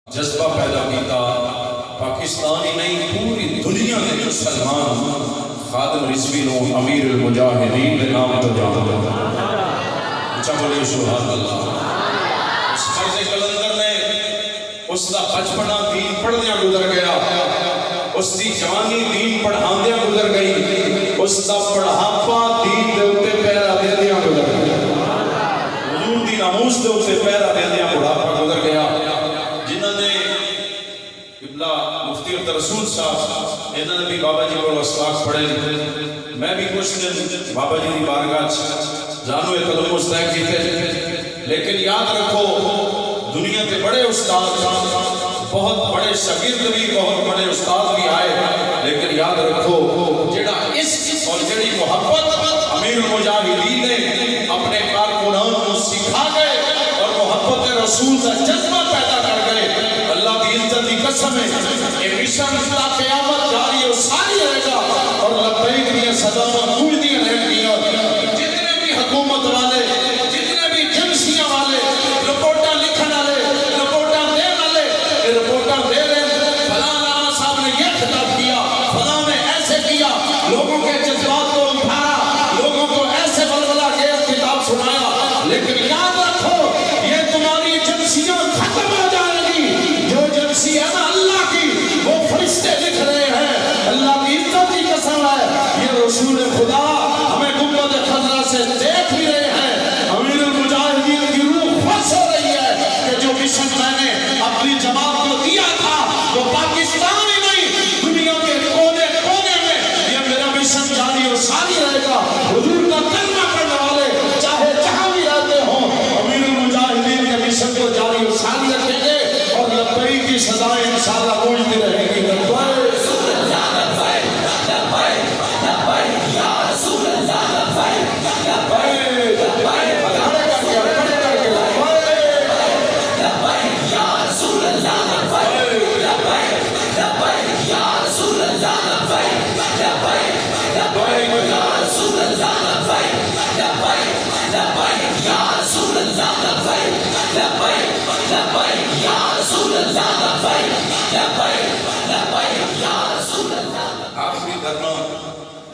جذبہ پیدا کیتا پاکستان ہی نہیں پوری دنیا کے مسلمان خادم رضوی نو امیر المجاہدین کے نام تو جانتے ہیں۔ اچھا بولیے سبحان اللہ۔ اس مرض کلندر نے اس کا بچپنا دین پڑھدیاں گزر گیا، اس کی جوانی دین پڑھاندیاں گزر گئی، اس کا پڑھاپا دین دے اوتے پیرا دیندیاں گزر گیا، حضور دی ناموس دے اوتے پیرا دیندیاں بڑھاپا گزر گیا۔ جنہوں نے مفتی رسول صاحب انہوں نے بھی بابا جی کو اسلاق پڑھے، میں بھی کچھ دن بابا جی کی بارگاہ جانو قدم مستحق کیتے، لیکن یاد رکھو دنیا کے بڑے استاد بہت بڑے شاگرد بھی بہت بڑے استاد بھی آئے، لیکن یاد رکھو جڑا اس اور جڑی محبت امیر المجاہدین نے اپنے کارکنان کو سکھا گئے اور محبت رسول کا جذبہ پیدا کر گئے، اللہ کی عزت کی قسم ہے یہ مشن تا قیامت جاری و ساری رہے گا اور لبیک کی صداواں گونجتی رہیں گی۔ جتنے بھی حکومت والے، جتنے بھی جنسیاں والے رپورٹاں لکھن والے، رپورٹاں دین والے، یہ رپورٹاں دے رہے ہیں فلاں علامہ صاحب نے یہ خطاب کیا، فلاں نے ایسے کیا، لوگوں کے جذبات کو اٹھایا، لوگوں کو ایسے بلبلا کے کتاب سنایا، لیکن یاد رکھو یہ تمہاری جنسیاں ختم ہو جائے گی۔ جو جنسی ہے نا اللہ کی وہ فرشتے لکھ رہے ہیں، اللہ کی عزت کی قسم ہے یہ رسول خدا ہمیں گنبد خضرا سے دیکھ ہی رہے ہیں۔ امیر المجاہدین کی روح خوش ہو رہی ہے کہ جو مشن میں نے اپنی جماعت کو دیا تھا وہ پاکستان ہی نہیں دنیا کے کونے کونے میں یہ میرا مشن جاری اور ساری رہے گا۔ حضور کا کلمہ پڑھنے والے چاہے جہاں بھی رہتے ہوں امیر المجاہدین کے مشن کو جاری اور ساری رکھیں گے اور لبیک کی صدائیں انشاءاللہ گونجتی رہیں گی۔ آخری دھرنا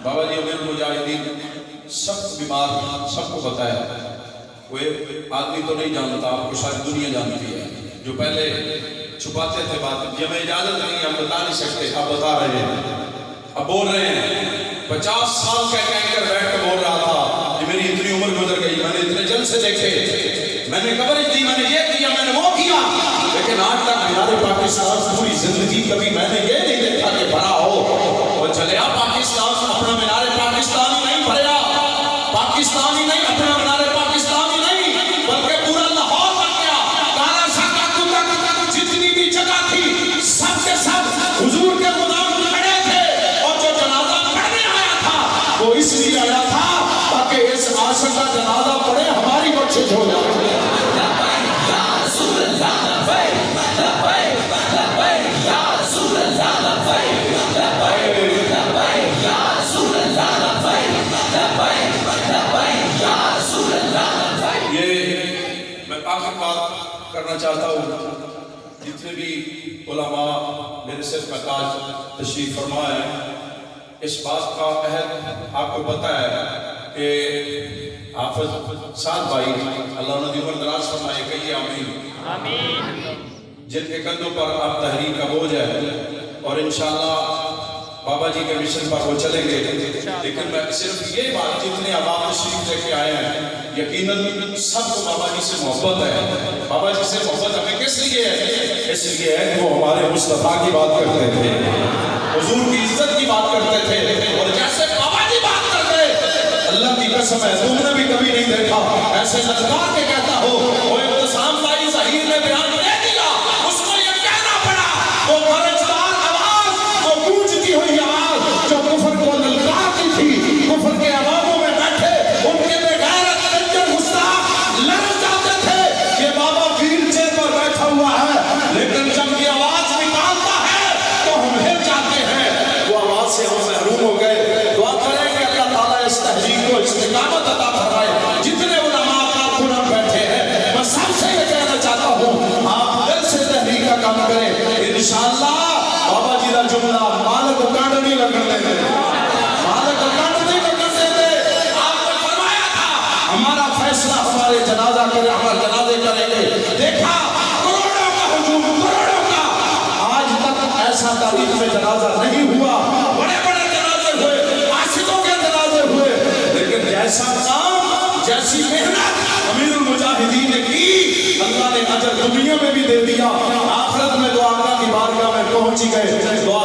بابا جی امیر المجاہدین سخت بیمار، سب کو پتا ہے، وہ ایک آدمی تو نہیں جانتا، آپ کو شاید دنیا جانتی ہے، جو پہلے چھپاتے تھے بات، یہ ہمیں اجازت نہیں، ہم بتا نہیں سکتے، آپ بتا رہے ہیں، اب بول رہے ہیں 50 سال کا کہہ کر بیٹھ کے بول رہا تھا کہ میری اتنی عمر گزر گئی، میں نے اتنے جلسے دیکھے، میں نے کوریج دی، میں نے یہ کیا، میں نے وہ کیا، لیکن آج تک میرے پاکستان پوری زندگی کبھی میں نے یہ نہیں دیکھا کہ بھرا ہو۔ اور چلے پاکستان اپنا مینار پاکستانی نہیں بھریا، پاکستانی نہیں اپنا مینار پاکستانی نہیں بلکہ پورا لاہور بن گیا، کارا شاکا تک جتنی بھی جگہ تھی سب کے سب حضور کے غلام کھڑے تھے، اور جو جنازہ پڑھنے آیا تھا وہ اس لیے آیا تھا تاکہ اس عاشق کا جنازہ پڑھے ہماری بخشش ہو جائے۔ کرنا چاہتا ہوں جتنے بھی علماء میرے سر کا تاج تشریف فرما ہے، اس بات کا عہد آپ کو پتہ ہے کہ حافظ سعد بھائی اللہ انہوں نے عمر دراز فرمائے، کہیے آمین، جن کے کندھوں پر اب تحریک کا بوجھ ہے اور انشاءاللہ بابا جی کے مشن پر وہ چلیں گے، لیکن میں صرف یہ بات جتنے عوام تشریف لے کے آئے ہیں یقیناً سب کو بابا جی سے محبت ہے۔ بابا جی سے محبت ہمیں کس لیے ہے؟ اس لیے ہے کہ وہ ہمارے مصطفیٰ کی بات کرتے تھے، حضور کی عزت کی بات کرتے تھے، اور جیسے بابا جی بات کرتے اللہ کی قسم ہے تم نے بھی کبھی نہیں دیکھا ایسے للکار کے کہتا ہو وہ ابتسام بھائی ظہیر نے بیان دے دیا، اس کو یہ کہنا پڑا، وہ گرجدار آواز، وہ گونجتی ہوئی آواز جو کفر کو للکارتی تھی، کفر کے عواموں میں بیٹھے ان کے بغیرت کنجر گستاخ لرز جاتے تھے کہ بابا ویل چیئر پر بیٹھا ہوا ہے، لیکن جب یہ آواز نکالتا ہے تو ہم ہل جاتے ہیں، وہ آواز سے ہم محروم ہو گئے۔ دعا کریں کہ اللہ تعالیٰ اس تحریک کو استقامت عطا فرمائے، جتنے علماء کارکنان بیٹھے ہیں بس ختم کرے انشاءاللہ بابا جی دا جملہ مالک کانڈ نہیں لگن دے مالک کانڈ نہیں لگن دے آپ نے فرمایا تھا ہمارا فیصلہ ہمارے جنازہ کرے ہمارے جنازے کریں گے دیکھا کروڑوں کا ہجوم کروڑوں کا آج تک ایسا تاریخ میں جنازہ نہیں ہوا بڑے بڑے جنازے ہوئے عاشقوں کے جنازے ہوئے لیکن جیسا کام جیسی محنت امیر المجاہدین نے کی اللہ نے اجر دنیا میں بھی دے دیا آخرت میں تو آقا کی بارگاہ میں پہنچ گئے دعا